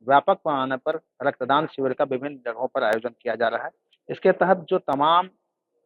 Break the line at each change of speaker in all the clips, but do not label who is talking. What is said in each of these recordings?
व्यापक पैमाने पर रक्तदान शिविर का विभिन्न जगहों पर आयोजन किया जा रहा है। इसके तहत जो तमाम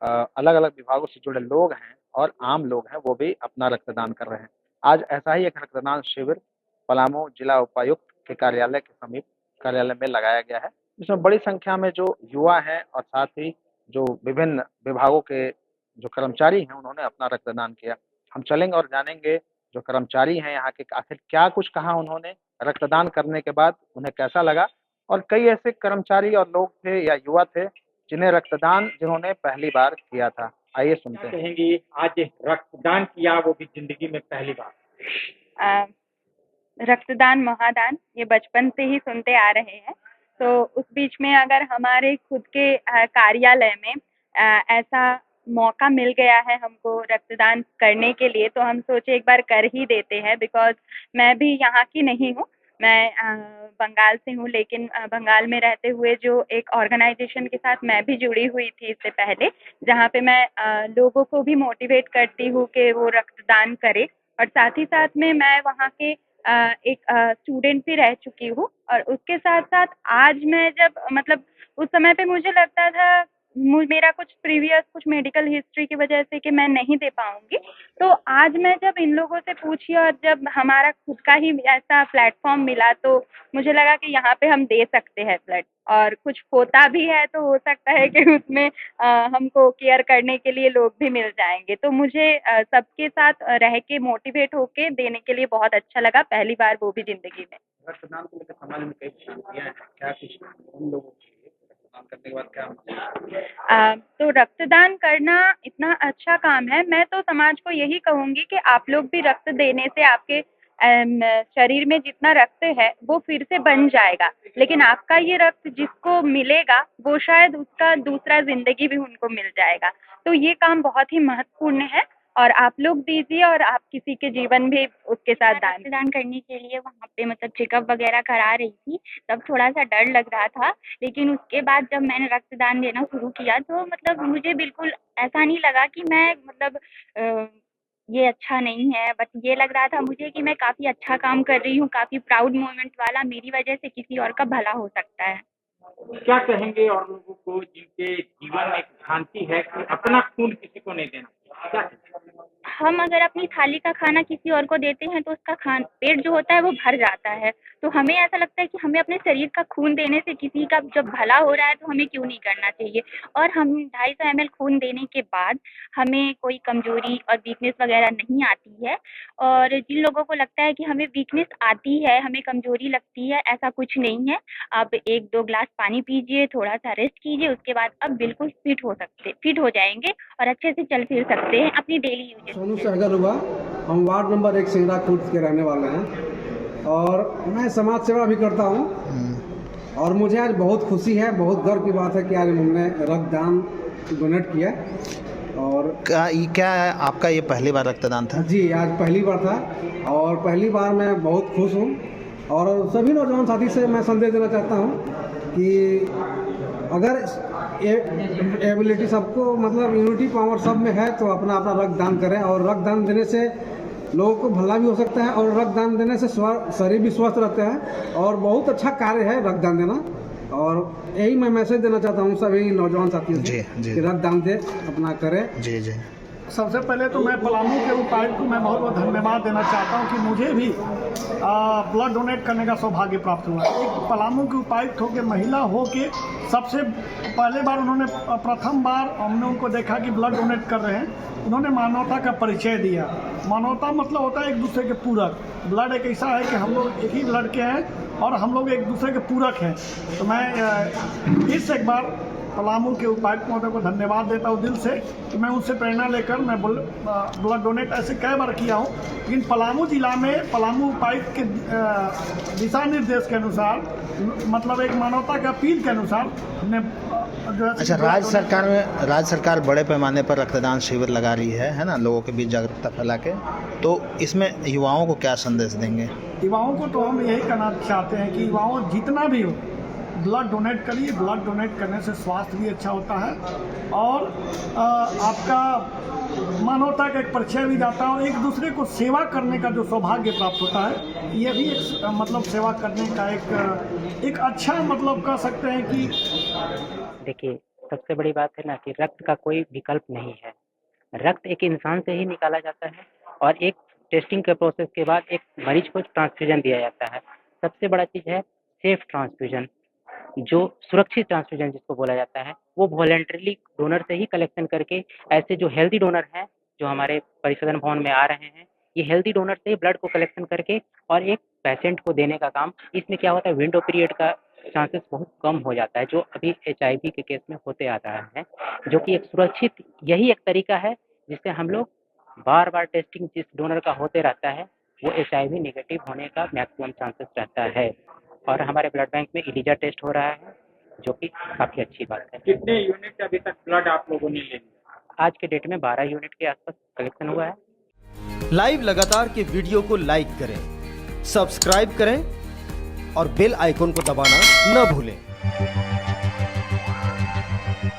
अलग अलग विभागों से जुड़े लोग हैं और आम लोग हैं वो भी अपना रक्तदान कर रहे हैं। आज ऐसा ही एक रक्तदान शिविर पलामू जिला उपायुक्त के कार्यालय के समीप कार्यालय में लगाया गया है, जिसमें बड़ी संख्या में जो युवा हैं और साथ ही जो विभिन्न विभागों के जो कर्मचारी हैं उन्होंने अपना रक्तदान किया। हम चलेंगे और जानेंगे जो कर्मचारी हैं यहाँ के आखिर क्या कुछ कहा उन्होंने, रक्तदान करने के बाद उन्हें कैसा लगा, और कई ऐसे कर्मचारी और लोग थे या युवा थे जिन्होंने पहली बार किया था। आइए सुनते हैं।
कहेंगी आज रक्तदान किया वो भी जिंदगी में पहली बार।
रक्तदान महादान ये बचपन से ही सुनते आ रहे हैं, तो उस बीच में अगर हमारे खुद के कार्यालय में ऐसा मौका मिल गया है हमको रक्तदान करने के लिए, तो हम सोचे एक बार कर ही देते हैं। बिकॉज मैं भी यहाँ की नहीं हूँ, मैं बंगाल से हूँ, लेकिन बंगाल में रहते हुए जो एक ऑर्गेनाइजेशन के साथ मैं भी जुड़ी हुई थी इससे पहले, जहाँ पे मैं लोगों को भी मोटिवेट करती हूँ कि वो रक्तदान करें, और साथ ही साथ में मैं वहाँ के एक स्टूडेंट भी रह चुकी हूँ। और उसके साथ साथ आज मैं जब मतलब उस समय पे मुझे लगता था मेरा कुछ मेडिकल हिस्ट्री की वजह से कि मैं नहीं दे पाऊंगी, तो आज मैं जब इन लोगों से पूछी और जब हमारा खुद का ही ऐसा प्लेटफॉर्म मिला, तो मुझे लगा कि यहाँ पे हम दे सकते हैं ब्लड, और कुछ होता भी है तो हो सकता है कि उसमें हमको केयर करने के लिए लोग भी मिल जाएंगे। तो मुझे सबके साथ रह के मोटिवेट होके देने के लिए बहुत अच्छा लगा, पहली बार, वो भी जिंदगी में।
रक्तदान को लेकर समाज में कई भ्रांतियां हैं, क्या कुछ उन लोगों के लिए रक्तदान करने के बाद क्या
तो रक्तदान करना इतना अच्छा काम है। मैं तो समाज को यही कहूंगी कि आप लोग भी रक्त देने से आपके शरीर में जितना रक्त है वो फिर से बन जाएगा, लेकिन आपका ये रक्त जिसको मिलेगा वो शायद उसका दूसरा जिंदगी भी उनको मिल जाएगा। तो ये काम बहुत ही महत्वपूर्ण है, और आप लोग दीजिए और आप किसी के जीवन भी उसके साथ
रक्तदान करने के लिए वहाँ पे मतलब चेकअप वगैरह करा रही थी, तब थोड़ा सा डर लग रहा था, लेकिन उसके बाद जब मैंने रक्तदान देना शुरू किया तो मतलब मुझे बिल्कुल ऐसा नहीं लगा कि मैं मतलब ये अच्छा नहीं है, बट ये लग रहा था मुझे कि मैं काफ़ी अच्छा काम कर रही हूँ, काफ़ी प्राउड मोमेंट वाला, मेरी वजह से किसी और का भला हो सकता है।
क्या कहेंगे और लोगों को जिनके जीवन में एक भ्रांति है कि अपना खून किसी को नहीं देना, क्या कहेंगे?
हम अगर अपनी थाली का खाना किसी और को देते हैं तो उसका पेट जो होता है वो भर जाता है, तो हमें ऐसा लगता है कि हमें अपने शरीर का खून देने से किसी का जब भला हो रहा है तो हमें क्यों नहीं करना चाहिए। और हम 250 ml खून देने के बाद हमें कोई कमजोरी और वीकनेस वगैरह नहीं आती है, और जिन लोगों को लगता है कि हमें वीकनेस आती है, हमें कमजोरी लगती है, ऐसा कुछ नहीं है। आप 1-2 ग्लास पानी पीजिए, थोड़ा सा रेस्ट कीजिए, उसके बाद अब बिल्कुल फिट हो जाएंगे और अच्छे से चल फिर सकते हैं अपनी डेली यूजेस।
सोनू सहगल हुआ, हम वार्ड नंबर 1 सिंगरा खुर्द के रहने वाले हैं और मैं समाज सेवा भी करता हूं, और मुझे आज बहुत खुशी है, बहुत गर्व की बात है कि आज हमने रक्तदान डोनेट किया। और
क्या आपका ये पहली बार रक्तदान था?
जी, आज पहली बार था और पहली बार मैं बहुत खुश हूं, और सभी नौजवान साथी से मैं संदेश देना चाहता हूं कि अगर एबिलिटी सबको मतलब इम्यूनिटी पावर सब में है तो अपना अपना रक्तदान करें, और रक्तदान देने से लोगों को भला भी हो सकता है, और रक्तदान देने से शरीर भी स्वस्थ रहता है, और बहुत अच्छा कार्य है रक्तदान देना। और यही मैं मैसेज देना चाहता हूँ सभी नौजवान साथियों से कि रक्तदान दे, अपना करें।
जी जी।
सबसे पहले तो मैं पलामू के उपायुक्त को मैं बहुत बहुत धन्यवाद देना चाहता हूं कि मुझे भी ब्लड डोनेट करने का सौभाग्य प्राप्त हुआ। एक पलामू के उपायुक्त होकर महिला होकर सबसे पहले बार उन्होंने प्रथम बार हमने उनको देखा कि ब्लड डोनेट कर रहे हैं, उन्होंने मानवता का परिचय दिया। मानवता मतलब होता है एक दूसरे के पूरक। ब्लड एक ऐसा है कि हम लोग एक ही ब्लड के हैं और हम लोग एक दूसरे के पूरक हैं। तो मैं फिर से एक बार पलामू के उपायुक्त महोदय को धन्यवाद देता हूँ दिल से कि मैं उनसे प्रेरणा लेकर मैं ब्लड डोनेट ऐसे कई बार किया हूँ, लेकिन पलामू जिला में पलामू उपायुक्त के दिशा निर्देश के अनुसार मतलब एक मानवता के अपील के अनुसार हमने जो है।
अच्छा, राज्य सरकार बड़े पैमाने पर रक्तदान शिविर लगा रही है ना, लोगों के बीच जागरूकता फैला के, तो इसमें युवाओं को क्या संदेश देंगे?
युवाओं को तो हम यही कहना चाहते हैं कि युवाओं जितना भी हो ब्लड डोनेट करिए। ब्लड डोनेट करने से स्वास्थ्य भी अच्छा होता है और आपका मानवता का एक परिचय भी जाता है और एक दूसरे को सेवा करने का जो सौभाग्य प्राप्त होता है, ये भी एक मतलब सेवा करने का एक अच्छा मतलब कह सकते हैं कि
देखिए, सबसे बड़ी बात है ना कि रक्त का कोई विकल्प नहीं है। रक्त एक इंसान से ही निकाला जाता है और एक टेस्टिंग के प्रोसेस के बाद एक मरीज को ट्रांसफ्यूजन दिया जाता है। सबसे बड़ा चीज़ है सेफ ट्रांसफ्यूजन, जो सुरक्षित ट्रांसफ्यूजन जिसको बोला जाता है, वो वॉलंटरीली डोनर से ही कलेक्शन करके ऐसे जो हेल्दी डोनर हैं, जो हमारे परिशोधन भवन में आ रहे हैं, ये हेल्दी डोनर से ही ब्लड को कलेक्शन करके और एक पेशेंट को देने का काम। इसमें क्या होता है, विंडो पीरियड का चांसेस बहुत कम हो जाता है, जो अभी HIV के केस में होते आ रहा है, जो कि एक सुरक्षित यही एक तरीका है जिससे हम लोग बार-बार टेस्टिंग जिस डोनर का होते रहता है, वो HIV नेगेटिव होने का मैक्सिमम चांसेस रहता है। और हमारे ब्लड बैंक में ELISA टेस्ट हो रहा है, जो कि काफ़ी अच्छी बात है।
कितने यूनिट अभी तक ब्लड आप लोगों ने ले लिया?
आज के डेट में 12 यूनिट के आसपास कलेक्शन हुआ है।
लाइव लगातार के वीडियो को लाइक करें, सब्सक्राइब करें और बेल आइकन को दबाना न भूलें।